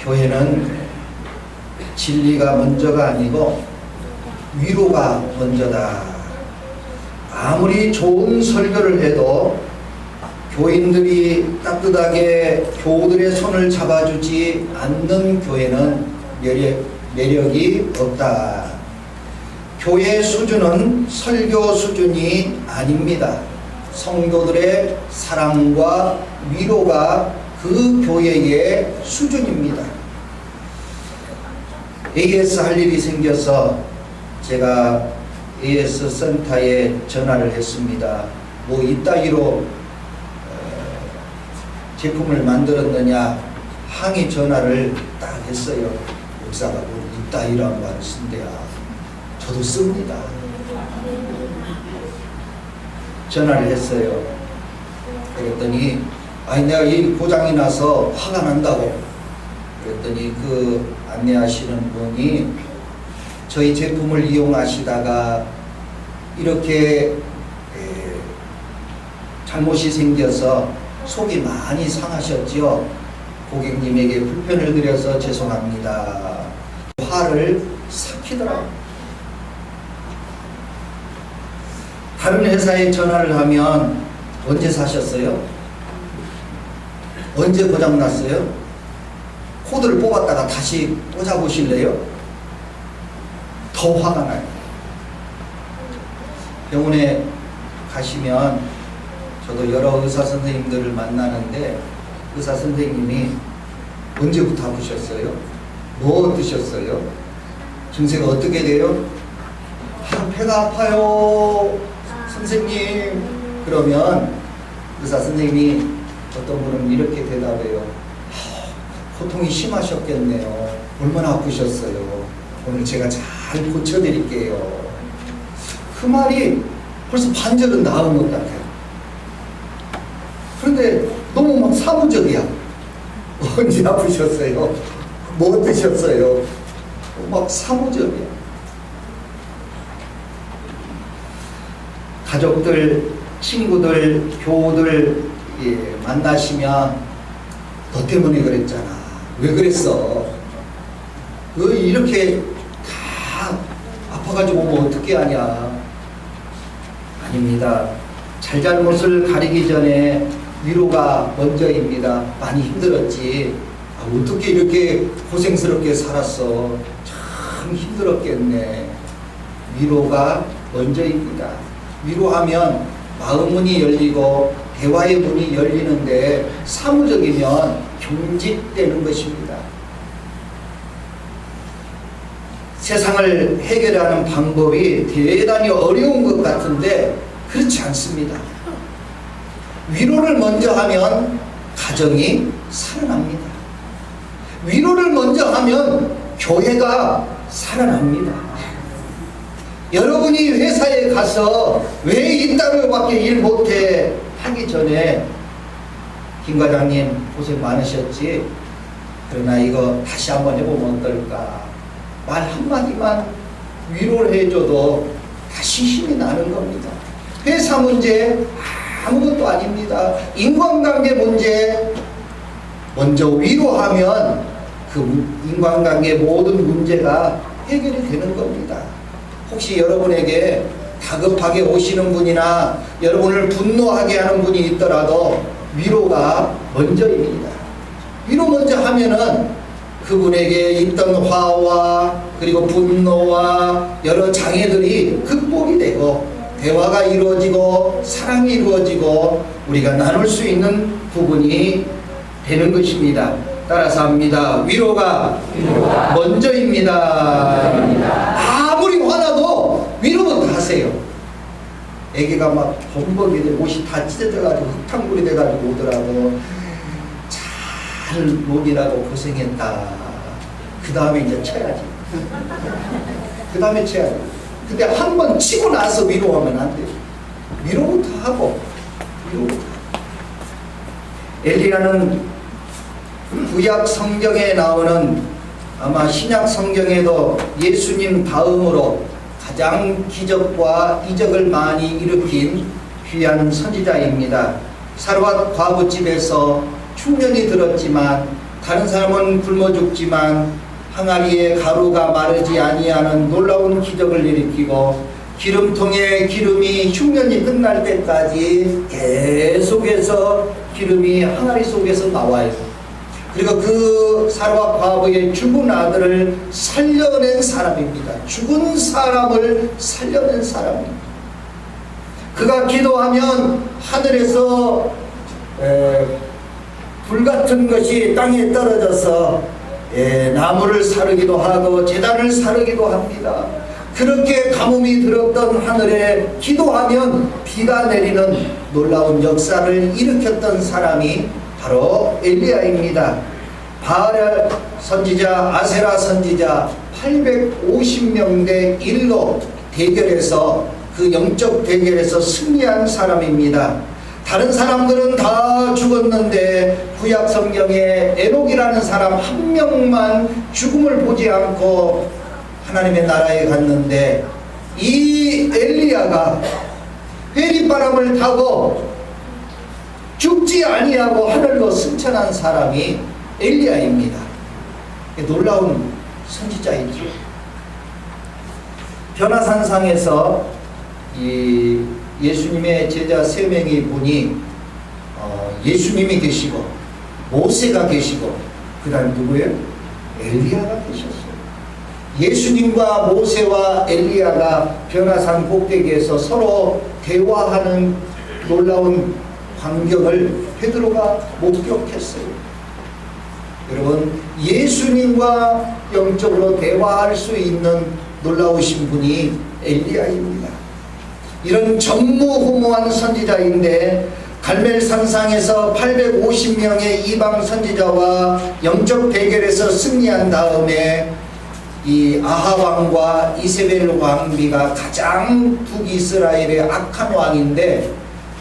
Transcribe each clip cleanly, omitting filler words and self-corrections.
교회는 진리가 먼저가 아니고 위로가 먼저다. 아무리 좋은 설교를 해도 교인들이 따뜻하게 교우들의 손을 잡아주지 않는 교회는 매력이 없다. 교회의 수준은 설교 수준이 아닙니다. 성도들의 사랑과 위로가 그 교회의 수준입니다. AS 할 일이 생겨서 제가 AS 센터에 전화를 했습니다. 뭐 이따위로 제품을 만들었느냐 항의 전화를 딱 했어요. 목사가 뭐 이따위라는 말을 쓴대야. 저도 씁니다. 전화를 했어요. 그랬더니 아니 내가 이 고장이 나서 화가 난다고. 그랬더니 그 안내하시는 분이 저희 제품을 이용하시다가 이렇게 잘못이 생겨서 속이 많이 상하셨지요. 고객님에게 불편을 드려서 죄송합니다. 화를 삭히더라고요. 다른 회사에 전화를 하면 언제 사셨어요? 언제 고장났어요? 코드를 뽑았다가 다시 꽂아보실래요? 더 화가 나요. 병원에 가시면 저도 여러 의사 선생님들을 만나는데 의사 선생님이 언제부터 아프셨어요? 뭐 드셨어요? 증세가 어떻게 돼요? 배가 아파요 선생님. 그러면 의사 선생님이 어떤 분은 이렇게 대답해요. 고통이 심하셨겠네요. 얼마나 아프셨어요? 오늘 제가 잘 고쳐드릴게요. 그 말이 벌써 반절은 나은 것 같아요. 그런데 너무 막 사무적이야. 언제 아프셨어요? 뭐 드셨어요? 막 사무적이야. 가족들, 친구들, 교우들 만나시면 너 때문에 그랬잖아. 왜 그랬어? 너 이렇게 다 아파가지고 뭐 어떻게 하냐. 아닙니다. 잘잘못을 가리기 전에 위로가 먼저입니다. 많이 힘들었지. 어떻게 이렇게 고생스럽게 살았어. 참 힘들었겠네. 위로가 먼저입니다. 위로하면 마음 문이 열리고 대화의 문이 열리는데 사무적이면 경직되는 것입니다. 세상을 해결하는 방법이 대단히 어려운 것 같은데 그렇지 않습니다. 위로를 먼저 하면 가정이 살아납니다. 위로를 먼저 하면 교회가 살아납니다. 여러분이 회사에 가서 왜 이따위로밖에 일 못해 하기 전에 김 과장님 고생 많으셨지? 그러나 이거 다시 한번 해보면 어떨까? 말 한마디만 위로를 해줘도 다시 힘이 나는 겁니다. 회사 문제 아무것도 아닙니다. 인간관계 문제 먼저 위로하면 그 인간관계 모든 문제가 해결이 되는 겁니다. 혹시 여러분에게 다급하게 오시는 분이나 여러분을 분노하게 하는 분이 있더라도 위로가 먼저입니다. 위로 먼저 하면은 그분에게 있던 화와 그리고 분노와 여러 장애들이 극복이 되고 대화가 이루어지고 사랑이 이루어지고 우리가 나눌 수 있는 부분이 되는 것입니다. 따라서 합니다. 위로가 먼저입니다. 아무리 화나도 위로부터 하세요. 애기가 막 범벅이 되고 옷이 다 찢어져가지고 흙탕물이 돼가지고 오더라도 잘 놀이라고 고생했다. 그 다음에 이제 쳐야지. 그 다음에 쳐야지. 근데 한 번 치고 나서 위로하면 안 돼요. 위로부터 하고 위로부터. 엘리야는 구약 성경에 나오는 아마 신약 성경에도 예수님 다음으로 가장 기적과 이적을 많이 일으킨 귀한 선지자입니다. 사르밧 과부집에서 흉년이 들었지만 다른 사람은 굶어 죽지만 항아리에 가루가 마르지 아니하는 놀라운 기적을 일으키고 기름통에 기름이 흉년이 끝날 때까지 계속해서 기름이 항아리 속에서 나와요. 그리고 그 사르와 과부의 죽은 아들을 살려낸 사람입니다. 죽은 사람을 살려낸 사람입니다. 그가 기도하면 하늘에서 불같은 것이 땅에 떨어져서 나무를 사르기도 하고 제단을 사르기도 합니다. 그렇게 가뭄이 들었던 하늘에 기도하면 비가 내리는 놀라운 역사를 일으켰던 사람이 바로 엘리야입니다. 바알 선지자, 아세라 선지자 850명 대 1로 대결해서 그 영적 대결에서 승리한 사람입니다. 다른 사람들은 다 죽었는데 구약 성경에 에녹이라는 사람 한 명만 죽음을 보지 않고 하나님의 나라에 갔는데 이 엘리야가 회리바람을 타고 죽지 아니하고 하늘로 승천한 사람이 엘리야입니다. 놀라운 선지자이죠. 변화산상에서 이 예수님의 제자 3명의 분이 예수님이 계시고 모세가 계시고 그 다음 누구예요? 엘리야가 계셨어요. 예수님과 모세와 엘리야가 변화산 꼭대기에서 서로 대화하는 놀라운 광경을 베드로가 목격했어요. 여러분, 예수님과 영적으로 대화할 수 있는 놀라우신 분이 엘리야입니다. 이런 전무후무한 선지자인데 갈멜산상에서 850명의 이방 선지자와 영적 대결에서 승리한 다음에 이 아하 왕과 이세벨 왕비가 가장 북이스라엘의 악한 왕인데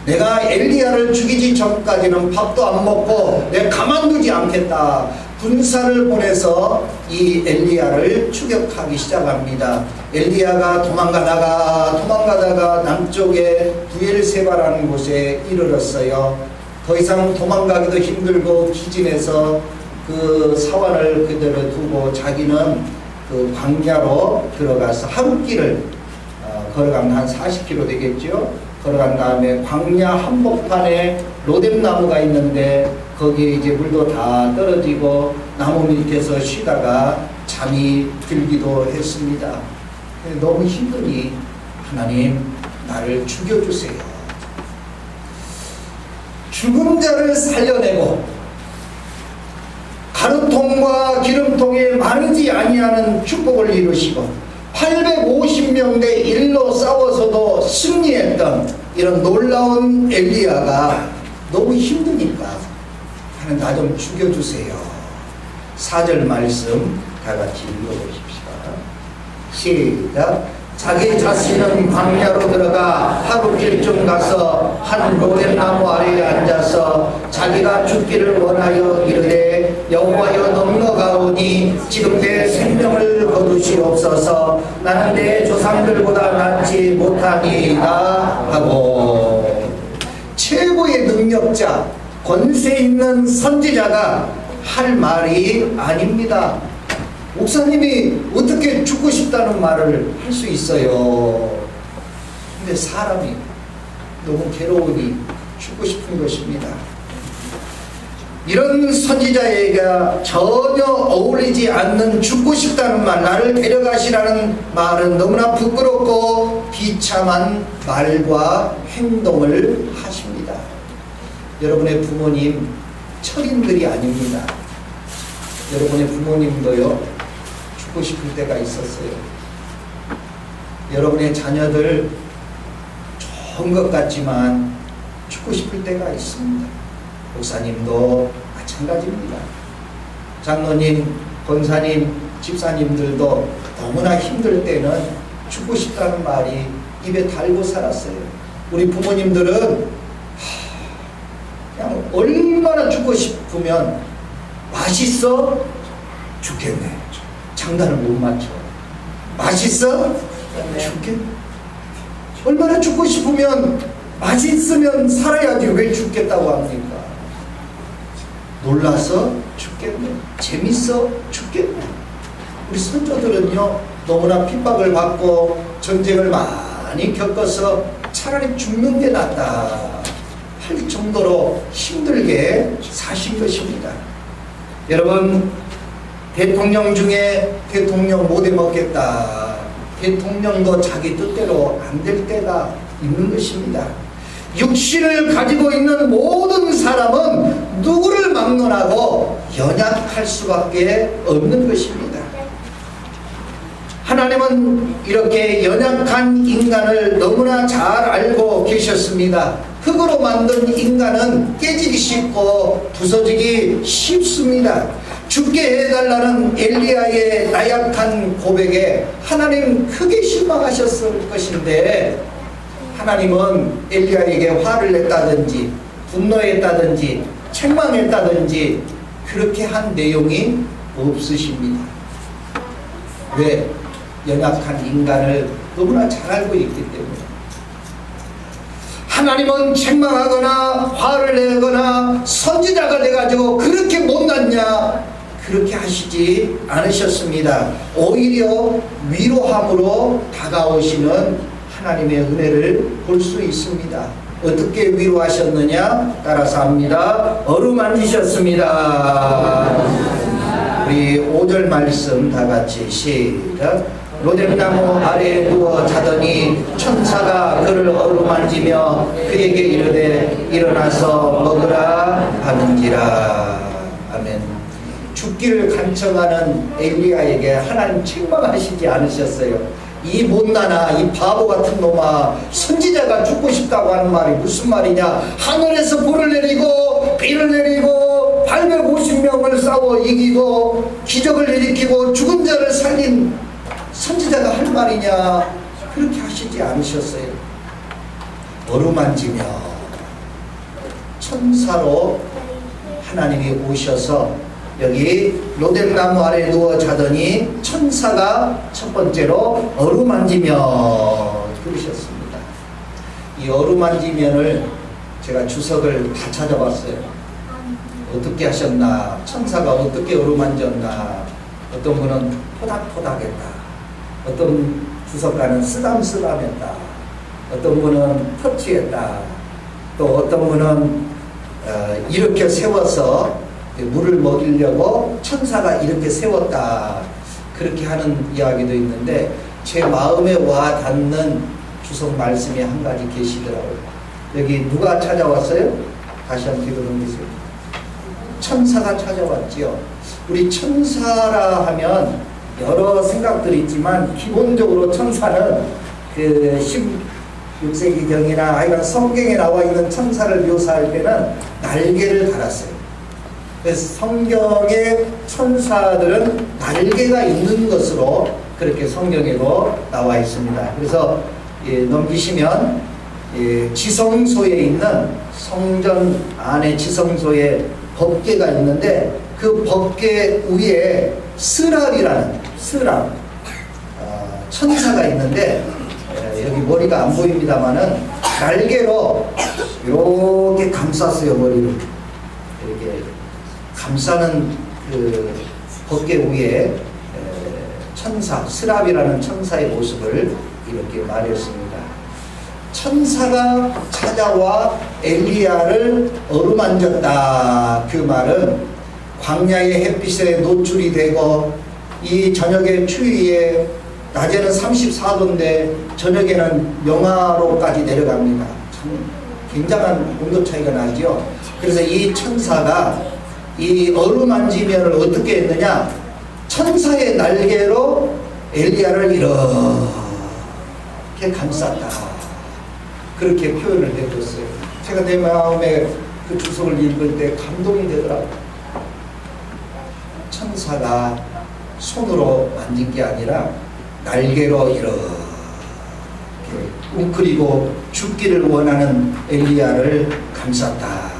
내가 엘리야를 죽이기 전까지는 밥도 안 먹고 내가 가만두지 않겠다. 군사를 보내서 이 엘리야를 추격하기 시작합니다. 엘리야가 도망가다가 남쪽에 부엘세바라는 곳에 이르렀어요. 더 이상 도망가기도 힘들고 기진해서 그 사환을 그대로 두고 자기는 그 광야로 들어가서 하루길을 걸어가면 한 40km 되겠죠. 걸어간 다음에 광야 한복판에 로뎀나무가 있는데 거기에 이제 물도 다 떨어지고 나무 밑에서 쉬다가 잠이 들기도 했습니다. 너무 힘드니 하나님 나를 죽여주세요. 죽은 자를 살려내고 가루통과 기름통에 마르지 아니하는 축복을 이루시고 850명 대 1로 싸워서도 승리했던 이런 놀라운 엘리야가 너무 힘드니까 하나님 나 좀 죽여주세요. 4절 말씀 다 같이 읽어보십시다. 시작. 자기 자신은 광야로 들어가 하루길쯤 가서 한 로뎀나무 아래에 앉아서 자기가 죽기를 원하여 이르되 여호와여 넘어가오니 지금 내 생명을 거두시옵소서. 나는 내 조상들보다 낫지 못하니이다 하고 최고의 능력자 권세 있는 선지자가 할 말이 아닙니다. 목사님이 어떻게 죽고 싶다는 말을 할 수 있어요. 근데 사람이 너무 괴로우니 죽고 싶은 것입니다. 이런 선지자에게 전혀 어울리지 않는 죽고 싶다는 말, 나를 데려가시라는 말은 너무나 부끄럽고 비참한 말과 행동을 하십니다. 여러분의 부모님 철인들이 아닙니다. 여러분의 부모님도요 죽고 싶을 때가 있었어요. 여러분의 자녀들 좋은 것 같지만 죽고 싶을 때가 있습니다. 목사님도 마찬가지입니다. 장로님, 권사님, 집사님들도 너무나 힘들 때는 죽고 싶다는 말이 입에 달고 살았어요. 우리 부모님들은 그냥 얼마나 죽고 싶으면 맛있어? 죽겠네. 장단을 못 맞춰. 맛있어? 죽겠네. 얼마나 죽고 싶으면 맛있으면 살아야지 왜 죽겠다고 합니까? 놀라서 죽겠네. 재밌어 죽겠네. 우리 선조들은요, 너무나 핍박을 받고 전쟁을 많이 겪어서 차라리 죽는 게 낫다 할 정도로 힘들게 사신 것입니다. 여러분, 대통령 중에 대통령 못해 먹겠다, 대통령도 자기 뜻대로 안 될 때가 있는 것입니다. 육신을 가지고 있는 모든 사람은 누구를 막론하고 연약할 수밖에 없는 것입니다. 하나님은 이렇게 연약한 인간을 너무나 잘 알고 계셨습니다. 흙으로 만든 인간은 깨지기 쉽고 부서지기 쉽습니다. 죽게 해달라는 엘리야의 나약한 고백에 하나님 크게 실망하셨을 것인데, 하나님은 엘리야에게 화를 냈다든지 분노했다든지 책망했다든지 그렇게 한 내용이 없으십니다. 왜? 연약한 인간을 너무나 잘 알고 있기 때문에. 하나님은 책망하거나 화를 내거나 선지자가 돼가지고 그렇게 못났냐, 그렇게 하시지 않으셨습니다. 오히려 위로함으로 다가오시는 하나님의 은혜를 볼 수 있습니다. 어떻게 위로하셨느냐? 따라서 합니다. 어루만지셨습니다. 우리 5절 말씀 다 같이 시작. 로뎀나무 아래에 누워 자더니 천사가 그를 어루만지며 그에게 이르되 일어나서 먹으라 하는지라. 아멘. 죽기를 간청하는 엘리야에게 하나님 책망하시지 않으셨어요. 이 못나나, 이 바보 같은 놈아, 선지자가 죽고 싶다고 하는 말이 무슨 말이냐? 하늘에서 불을 내리고 비를 내리고 850명을 싸워 이기고 기적을 일으키고 죽은 자를 살린 선지자가 할 말이냐? 그렇게 하시지 않으셨어요. 어루만지며 천사로 하나님이 오셔서 여기 로뎀나무 아래 누워 자더니 천사가 첫 번째로 어루만지며 그러셨습니다. 이 어루만지면을 제가 주석을 다 찾아봤어요. 어떻게 하셨나, 천사가 어떻게 어루만졌나. 어떤 분은 토닥토닥했다, 어떤 주석가는 쓰담쓰담했다, 어떤 분은 터치했다, 또 어떤 분은 이렇게 세워서 물을 먹이려고 천사가 이렇게 세웠다, 그렇게 하는 이야기도 있는데, 제 마음에 와 닿는 주석 말씀이 한 가지 계시더라고요. 여기 누가 찾아왔어요? 다시 한번 읽어보세요. 천사가 찾아왔지요. 우리 천사라 하면 여러 생각들이 있지만 기본적으로 천사는 그 16세기경이나 하여간 성경에 나와 있는 천사를 묘사할 때는 날개를 달았어요. 그래서 성경의 천사들은 날개가 있는 것으로 그렇게 성경에도 나와 있습니다. 그래서 넘기시면 지성소에 있는, 성전 안에 지성소에 법궤가 있는데, 그 법궤 위에 스랍이라는 천사가 있는데, 여기 머리가 안 보입니다만은 날개로 이렇게 감쌌어요. 머리를 이렇게 감싸는 그 법궤 위에 천사, 스랍이라는 천사의 모습을 이렇게 말했습니다. 천사가 찾아와 엘리야를 어루만졌다, 그 말은 광야의 햇빛에 노출이 되고 이 저녁의 추위에 낮에는 34도인데 저녁에는 영하로까지 내려갑니다. 참 굉장한 온도 차이가 나죠. 그래서 이 천사가 이 어루만지면을 어떻게 했느냐, 천사의 날개로 엘리야를 이렇게 감쌌다, 그렇게 표현을 해줬어요. 제가 내 마음에 그 주석을 읽을 때 감동이 되더라고요. 천사가 손으로 만진 게 아니라 날개로 이렇게 웅크리고 죽기를 원하는 엘리야를 감쌌다.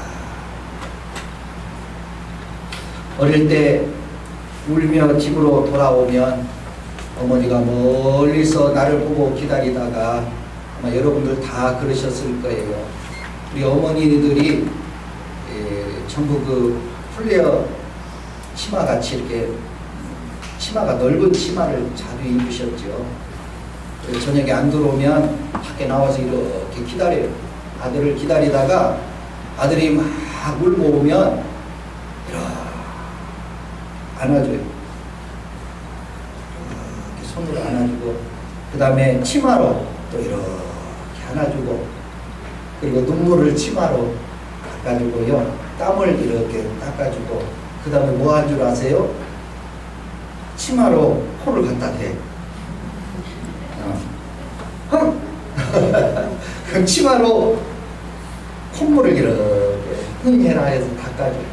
어릴 때 울며 집으로 돌아오면 어머니가 멀리서 나를 보고 기다리다가, 아마 여러분들 다 그러셨을 거예요. 우리 어머니들이 전부 그 플레어 치마같이 이렇게 치마가 넓은 치마를 자주 입으셨죠. 그래서 저녁에 안 들어오면 밖에 나와서 이렇게 기다려요. 아들을 기다리다가 아들이 막 울고 오면 이렇게 안아줘요. 이렇게 손으로 안아주고 그 다음에 치마로 또 이렇게 안아주고 그리고 눈물을 치마로 닦아주고요. 땀을 이렇게 닦아주고 그 다음에 뭐 한 줄 아세요? 치마로 코를 갖다 대. 그 치마로 콧물을 이렇게 흥해라 해서 닦아줘요.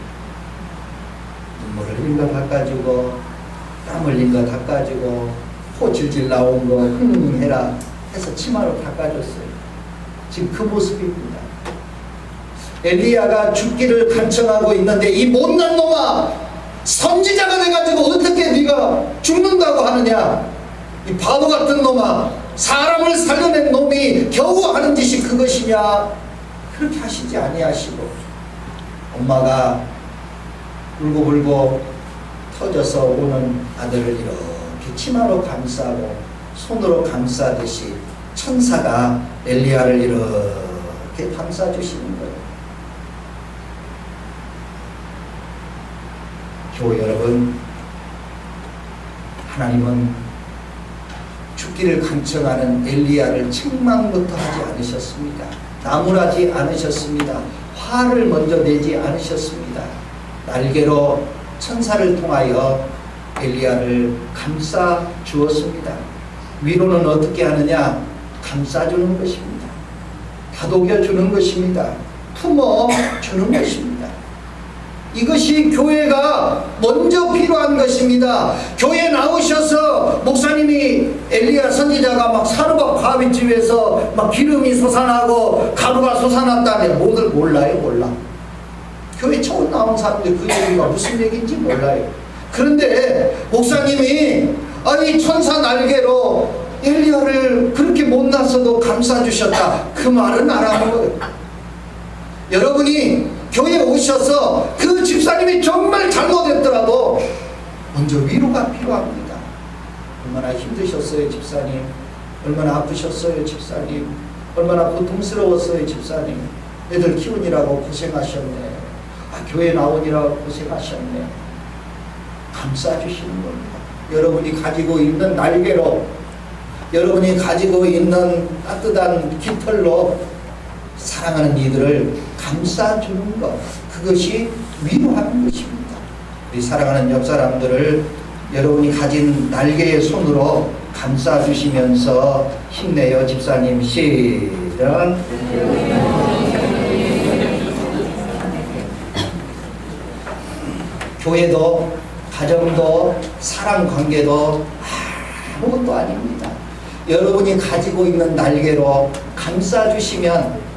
눈물 흘린 거 닦아주고 땀 흘린 거 닦아주고 코 질질 나온 거 흥해라 해서 치마로 닦아줬어요. 지금 그 모습입니다. 엘리야가 죽기를 간청하고 있는데 이 못난 놈아 선지자가 돼가지고 어떻게 네가 죽는다고 하느냐, 이 바보 같은 놈아, 사람을 살려낸 놈이 겨우 하는 짓이 그것이냐, 그렇게 하시지 아니하시고 엄마가 울고불고 터져서 오는 아들을 이렇게 치마로 감싸고 손으로 감싸듯이 천사가 엘리야를 이렇게 감싸주시는 거예요. 교회 여러분, 하나님은 죽기를 간청하는 엘리야를 책망부터 하지 않으셨습니다. 나무라지 않으셨습니다. 화를 먼저 내지 않으셨습니다. 날개로 천사를 통하여 엘리야를 감싸 주었습니다. 위로는 어떻게 하느냐? 감싸주는 것입니다. 다독여 주는 것입니다. 품어 주는 것입니다. 이것이 교회가 먼저 필요한 것입니다. 교회에 나오셔서 목사님이 엘리야 선지자가 막 산호박 가비집에서 막 기름이 솟아나고 가루가 솟아났다면 뭐들 몰라요? 몰라. 교회 처음 나온 사람들 그 얘기가 무슨 얘기인지 몰라요. 그런데 목사님이 아니 천사 날개로 엘리야를 그렇게 못났어도 감싸주셨다, 그 말은 알아먹어요. 여러분이 교회에 오셔서 그 집사님이 정말 잘못했더라도 먼저 위로가 필요합니다. 얼마나 힘드셨어요 집사님, 얼마나 아프셨어요 집사님, 얼마나 고통스러웠어요 집사님, 애들 키우느라고 고생하셨네, 교회 나오느라고 고생하셨네. 감싸주시는 겁니다. 여러분이 가지고 있는 날개로, 여러분이 가지고 있는 따뜻한 깃털로 사랑하는 이들을 감싸주는 것, 그것이 위로하는 것입니다. 우리 사랑하는 옆 사람들을 여러분이 가진 날개의 손으로 감싸주시면서 힘내요 집사님. 시작. 교회도 가정도 사랑관계도 아무것도 아닙니다. 여러분이 가지고 있는 날개로 감싸주시면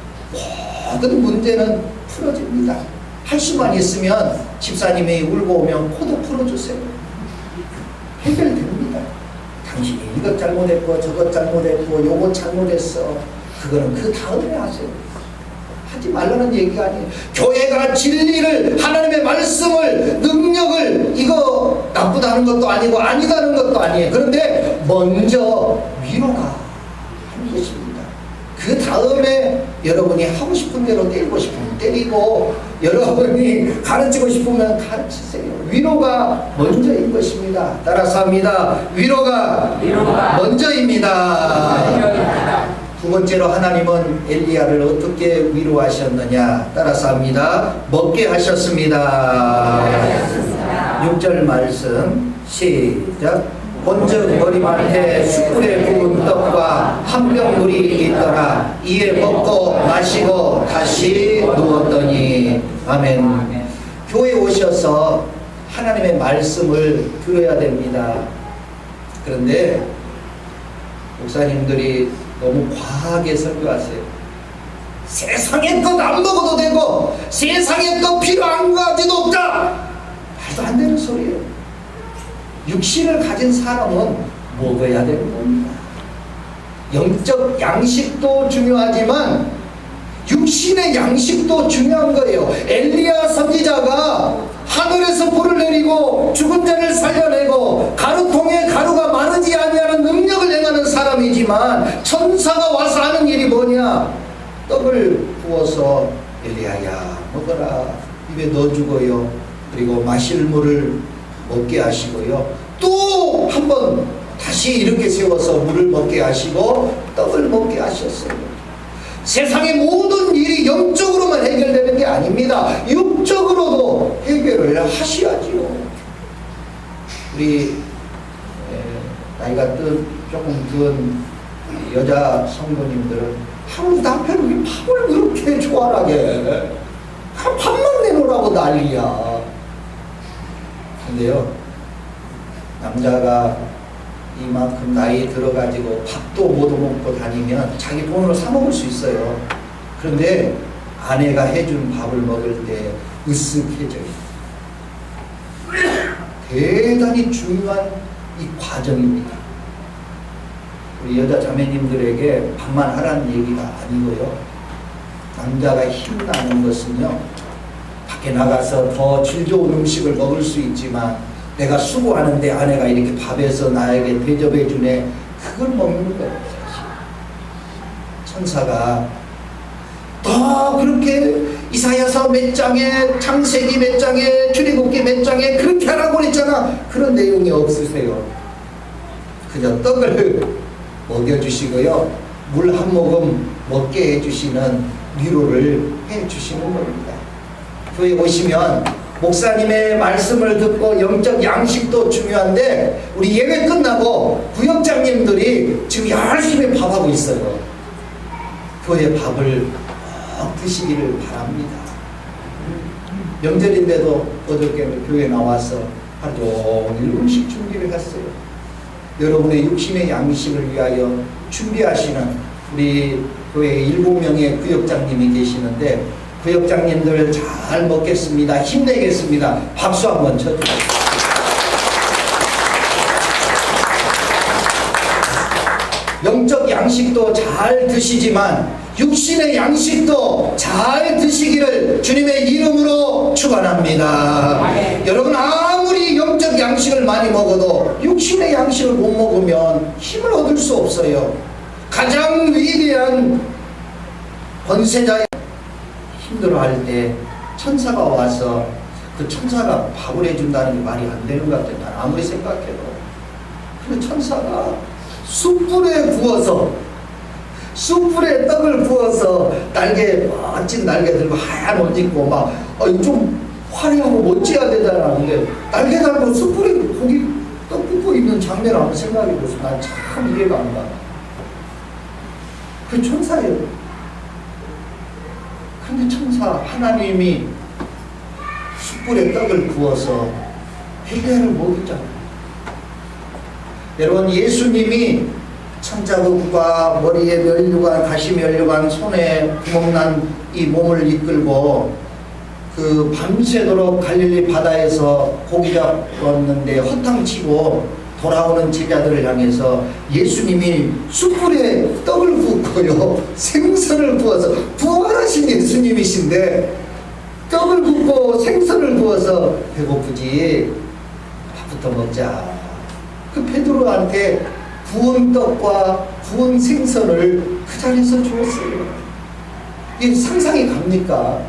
모든 문제는 풀어집니다. 할 수만 있으면 집사님이 울고 오면 코도 풀어주세요. 해결됩니다. 당신이 이것 잘못했고 저것 잘못했고 요것 잘못했어, 그거는 그 다음에 하세요. 하지 말라는 얘기가 아니에요. 교회가 진리를, 하나님의 말씀을, 능력을, 이거 나쁘다는 것도 아니고 아니다는 것도 아니에요. 그런데 먼저 위로가 하는 것입니다. 그 다음에 여러분이 하고 싶은 대로 때리고 싶으면 때리고, 여러분이 가르치고 싶으면 가르치세요. 위로가 먼저인 것입니다. 따라서 합니다. 위로가 먼저입니다. 두 번째로 하나님은 엘리야를 어떻게 위로하셨느냐? 따라서 합니다. 먹게 하셨습니다. 6절 말씀 시작. 본즉 머리맡에 숯불에 구운 떡과 한 병 물이 있더라. 이에 먹고 마시고 다시 누웠더니. 아멘. 교회에 오셔서 하나님의 말씀을 들어야 됩니다. 그런데 목사님들이 너무 과하게 설교하세요. 세상에 것 안 먹어도 되고 세상에 것 필요한 거 가지도 없다. 말도 안 되는 소리예요. 육신을 가진 사람은 먹어야 되는 겁니다. 영적 양식도 중요하지만 육신의 양식도 중요한 거예요. 엘리야 선지자가 천사가 와서 하는 일이 뭐냐? 떡을 구워서 엘리야야 먹어라, 입에 넣어주고요. 그리고 마실 물을 먹게 하시고요. 또 한 번 다시 이렇게 세워서 물을 먹게 하시고 떡을 먹게 하셨어요. 세상의 모든 일이 영적으로만 해결되는 게 아닙니다. 육적으로도 해결을 하셔야지요. 우리 나이가 조금 든 여자 성도님들은 하루 남편이 밥을 그렇게 좋아하게 밥만 내놓으라고 난리야. 근데요, 남자가 이만큼 나이 들어가지고 밥도 못 먹고 다니면 자기 돈으로 사 먹을 수 있어요. 그런데 아내가 해준 밥을 먹을 때 으쓱해져요. 대단히 중요한 이 과정입니다. 우리 여자 자매님들에게 밥만 하라는 얘기가 아니고요. 남자가 힘나는 것은요, 밖에 나가서 더 질 좋은 음식을 먹을 수 있지만 내가 수고하는데 아내가 이렇게 밥에서 나에게 대접해 주네, 그걸 먹는 거예요. 사실 천사가 더 그렇게 이사야서 몇 장에, 창세기 몇 장에, 출애굽기 몇 장에 그렇게 하라고 그랬잖아. 그런 내용이 없으세요. 그저 떡을 먹여주시고요, 물 한 모금 먹게 해주시는 위로를 해주시는 겁니다. 교회 오시면 목사님의 말씀을 듣고 영적 양식도 중요한데, 우리 예배 끝나고 구역장님들이 지금 열심히 밥하고 있어요. 교회 밥을 꼭 드시기를 바랍니다. 명절인데도 어저께는 교회 나와서 하루 종일 음식 준비를 했어요. 여러분의 육신의 양식을 위하여 준비하시는 우리 교회에 7명의 구역장님이 계시는데, 구역장님들 잘 먹겠습니다. 힘내겠습니다. 박수 한번 쳐주세요. 영적 양식도 잘 드시지만 육신의 양식도 잘 드시기를 주님의 이름으로 축원합니다. 여러분, 아무리 영적 양식을 많이 먹어도 육신의 양식을 못 먹으면 힘을 얻을 수 없어요. 가장 위대한 권세자의 힘들어할 때 천사가 와서 그 천사가 밥을 해준다는 게 말이 안 되는 것 같아요. 난 아무리 생각해도. 근데 천사가 숯불에 구워서, 숯불에 떡을 구워서 날개, 멋진 날개 들고 하얀 옷 입고 막 좀 화려하고 멋져야 되잖아. 근데 날개 달고 숯불에 고기 떡 굽고 있는 장면을 한번 생각해 보세요. 난 참 이해가 안 가. 그 천사예요. 근데 천사 하나님이 숯불에 떡을 구워서 해결을 먹이잖아요. 여러분, 예수님이 천자국과 머리에 면류관, 가시 면류관, 손에 구멍난 이 몸을 이끌고 그 밤새도록 갈릴리 바다에서 고기 잡았는데 허탕치고 돌아오는 제자들을 향해서 예수님이 숯불에 떡을 굽고요, 생선을 구워서, 부활하신 예수님이신데 떡을 굽고 생선을 구워서 배고프지, 밥부터 먹자. 그 베드로한테 구운 떡과 구운 생선을 그 자리에서 주었어요. 이게 상상이 갑니까?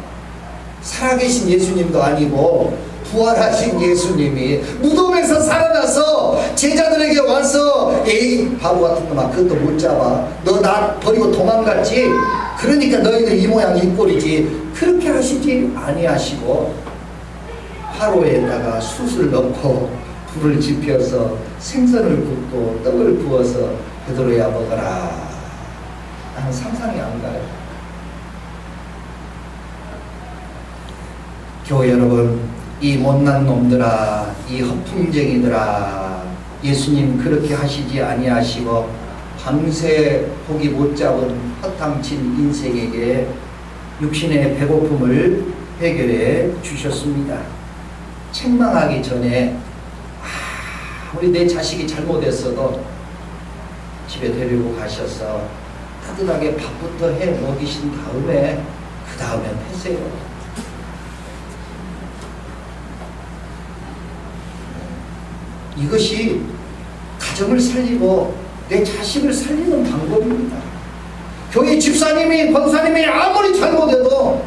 살아계신 예수님도 아니고 부활하신 예수님이 무덤에서 살아나서 제자들에게 와서, 에이 바보 같은 놈아, 그것도 못 잡아, 너 나 버리고 도망갔지, 그러니까 너희들 이 모양 이 꼴이지, 그렇게 하시지 아니하시고 화로에다가 숯을 넣고 불을 지펴서 생선을 굽고 떡을 구워서 베드로야 먹어라. 나는 상상이 안 가요. 교회 여러분, 이 못난 놈들아, 이 허풍쟁이들아, 예수님 그렇게 하시지 아니하시고 밤새 고기 못 잡은 허탕친 인생에게 육신의 배고픔을 해결해 주셨습니다. 책망하기 전에 우리 내 자식이 잘못했어도 집에 데리고 가셔서 따뜻하게 밥부터 해 먹이신 다음에 그 다음엔 하세요. 이것이 가정을 살리고 내 자식을 살리는 방법입니다. 교회 집사님이 권사님이 아무리 잘못해도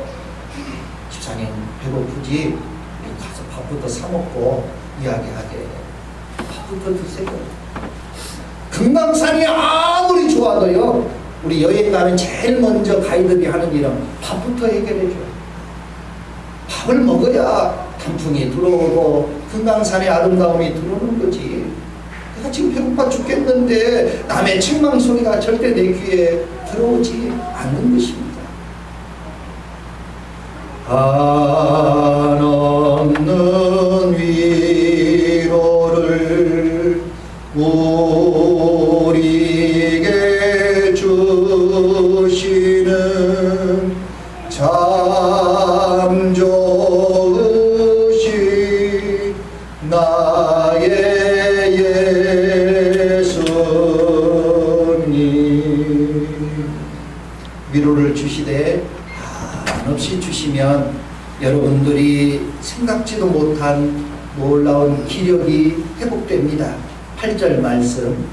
집사님 배고프지? 가서 밥부터 사 먹고 이야기하게. 밥부터 드세요. 금강산이 아무리 좋아도요, 우리 여행 가면 제일 먼저 가이드들이 하는 일은 밥부터 해결해줘요. 밥을 먹어야 단풍이 들어오고 금강산의 아름다움이 들어오는 거지. 내가 지금 배고파 죽겠는데 남의 책망 소리가 절대 내 귀에 들어오지 않는 것입니다. 한없는 위로를 우리에게 주시는 참 좋으신 나의 예수님. 위로를 주시되 한없이 주시면 여러분들이 생각지도 못한 놀라운 기력이 회복됩니다. 8절 말씀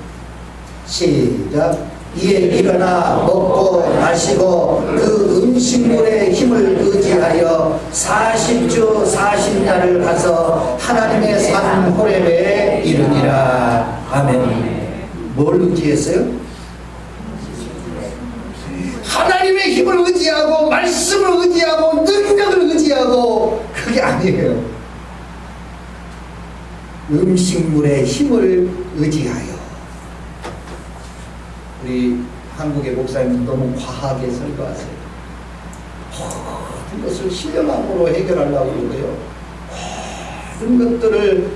시작. 이에 일어나 먹고 마시고 그 음식물의 힘을 의지하여 40주 40야를 가서 하나님의 산 호렙에 이르니라. 아멘. 뭘 의지했어요? 하나님의 힘을 의지하고 말씀을 의지하고 능력을 의지하고. 그게 아니에요. 음식물의 힘을 의지하여. 우리 한국의 목사님은 너무 과하게 설교하세요. 모든 것을 신령함으로 해결하려고 그러고요. 모든 것들을,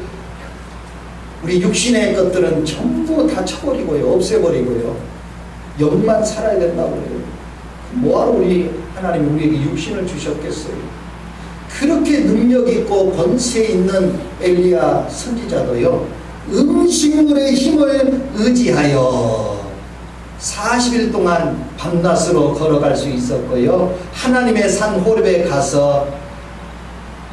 우리 육신의 것들은 전부 다 쳐버리고요, 없애버리고요, 영만 살아야 된다고 그래요. 뭐하러 우리 하나님이 우리에게 육신을 주셨겠어요? 그렇게 능력 있고 권세 있는 엘리야 선지자도요, 음식물의 힘을 의지하여 40일 동안 밤낮으로 걸어갈 수 있었고요, 하나님의 산 호렙에 가서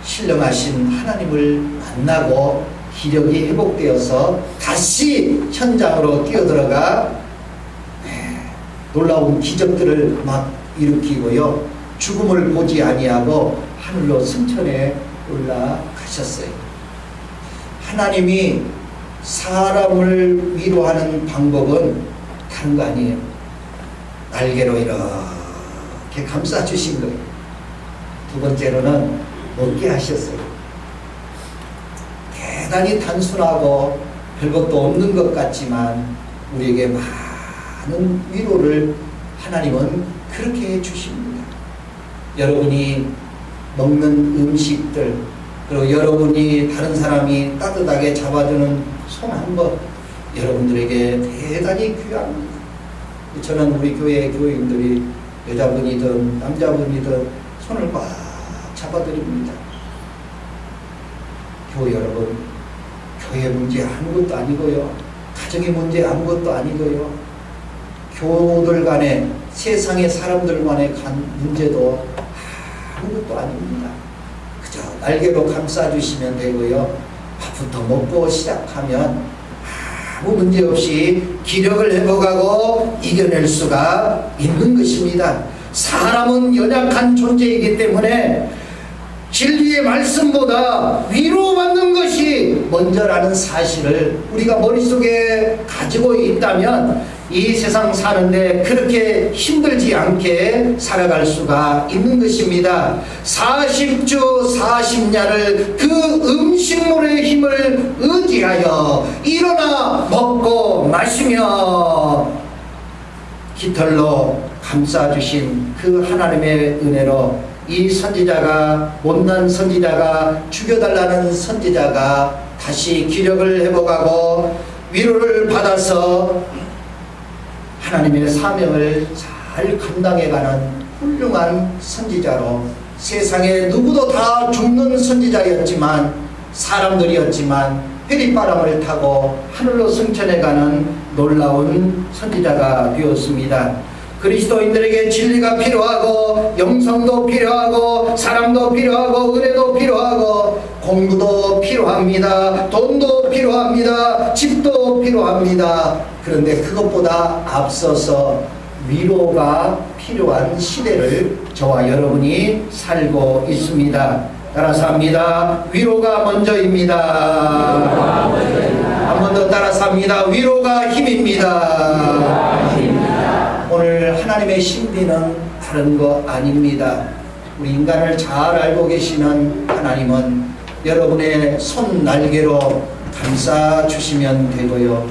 신령하신 하나님을 만나고 기력이 회복되어서 다시 현장으로 뛰어들어가 놀라운 기적들을 막 일으키고요, 죽음을 보지 아니하고 하늘로 승천에 올라가셨어요. 하나님이 사람을 위로하는 방법은 다른 거 아니에요. 날개로 이렇게 감싸주신 거예요. 두 번째로는 먹게 하셨어요. 대단히 단순하고 별것도 없는 것 같지만 우리에게 많은 위로를 하나님은 그렇게 해주십니다. 여러분이 먹는 음식들, 그리고 여러분이 다른 사람이 따뜻하게 잡아주는 손 한 번, 여러분들에게 대단히 귀합니다. 저는 우리 교회 교인들이 여자분이든 남자분이든 손을 꽉 잡아드립니다. 교회 여러분, 교회 문제 아무것도 아니고요, 가정의 문제 아무것도 아니고요, 교우들 간에, 세상의 사람들 간에 간 문제도 아무것도 아닙니다. 그저 날개로 감싸주시면 되고요, 밥부터 먹고 시작하면 아무 문제 없이 기력을 회복하고 이겨낼 수가 있는 것입니다. 사람은 연약한 존재이기 때문에 진리의 말씀보다 위로받는 것이 먼저라는 사실을 우리가 머릿속에 가지고 있다면 이 세상 사는데 그렇게 힘들지 않게 살아갈 수가 있는 것입니다. 40주 40야를 그 음식물의 힘을 의지하여 일어나 먹고 마시며 깃털로 감싸주신 그 하나님의 은혜로 이 선지자가, 못난 선지자가, 죽여달라는 선지자가 다시 기력을 회복하고 위로를 받아서 하나님의 사명을 잘 감당해가는 훌륭한 선지자로, 세상에 누구도 다 죽는 선지자였지만, 사람들이었지만 회리바람을 타고 하늘로 승천해가는 놀라운 선지자가 되었습니다. 그리스도인들에게 진리가 필요하고, 영성도 필요하고, 사랑도 필요하고, 은혜도 필요하고, 공부도 필요합니다. 돈도 필요합니다. 집도 필요합니다. 그런데 그것보다 앞서서 위로가 필요한 시대를 저와 여러분이 살고 있습니다. 따라서 합니다. 위로가 먼저입니다. 한 번 더 따라서 합니다. 위로가 힘입니다. 오늘 하나님의 신비는 다른 거 아닙니다. 우리 인간을 잘 알고 계시는 하나님은 여러분의 손 날개로 감싸 주시면 되고요.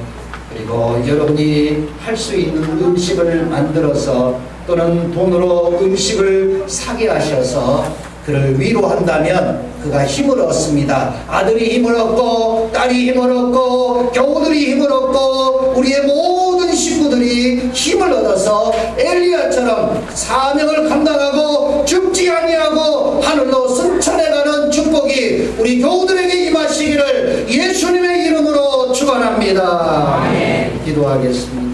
그리고 여러분이 할 수 있는 음식을 만들어서 또는 돈으로 음식을 사게 하셔서 그를 위로한다면 그가 힘을 얻습니다. 아들이 힘을 얻고 딸이 힘을 얻고 교우들이 힘을 얻고 우리의 모든 식구들이 힘을 얻어서 엘리야처럼 사명을 감당하고 죽지 아니하고 하늘로 승천해가는 축복이 우리 교우들에게 임하시기를 예수님의 이름으로 축원합니다. 기도하겠습니다.